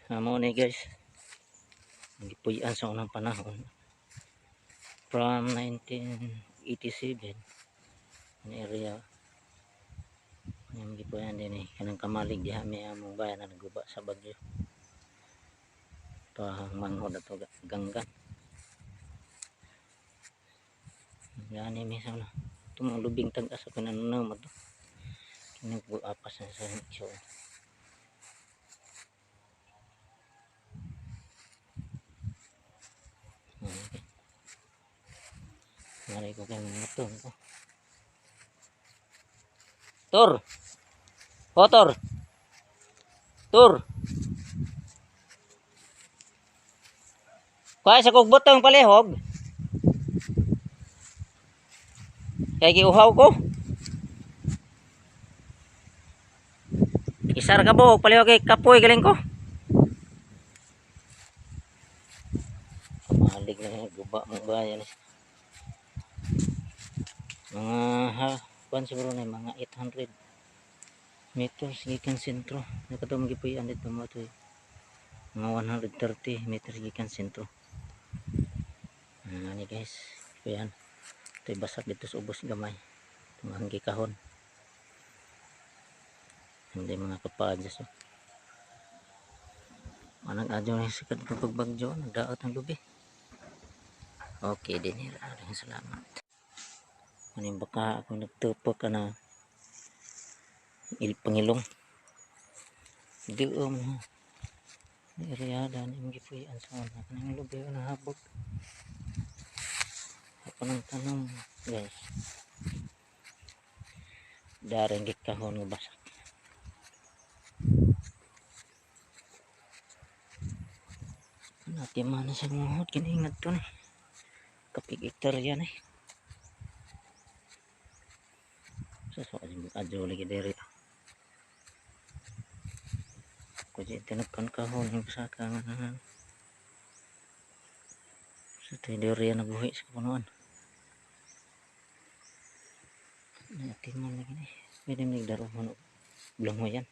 Amo ni guys, gipuy-an sa unang panahon from 1987 ang area yung gipuy-an din kanang kamalig diha may among bayan na naguba sa bagyo pang manghod ato ganggan gani mi sa na tumong lubing tag-as ako nanunaw mo to kinagbuapas na sa show. Okay. Mari ko kayo mga ito. Tur! Motor! Tur! Kaya sa kog butong palihog. Kaya giuhaw ko. Isar ka po, palihog kay kapoy galing ko. Kamalig na guba mong bayan. Mga kuan siguro na mga 800 meters gikan sentro. Nakatong gipuy-an dito mo to. Mga 130 meters gikan sentro. Ani guys, yan. Ito'y basag dito sa ubos gamay. Itong hanggi kahon. Hindi mga kapadya. So. Manang adyo na sikat ng pagbagyo. Nagdaot ang lubi. Okay din nila. Salamat. Ano baka ako nagtupok ka na pangilong. Doon mo. Iriada ni mga gipuyan sa una. Kanang lubi na habog. Ako nang tanong guys. Daring gikahon nga basak. Natin mana sa muhot. Kinaingat to ni. Kapig-hektar yan eh. So adyo lagi diri. Ko di tinagkan kahon yung saka nga. Sa so, diri na buhi sa punuan. Natin man lagi ni. Pwede nagdaro mo blong mo yan.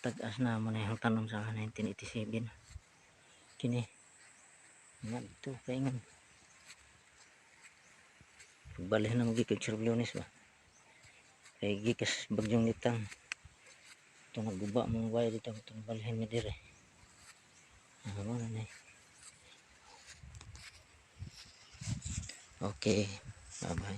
Tag-as na mo na yung tanom sa 1987. Kini. Nga dito kaingan. Pagbalihan na magiging Sirbliones ba. Kaya gikas bagyong nitang ito nagguba mong wire dito ito balihin mi dire ano na okay bye bye.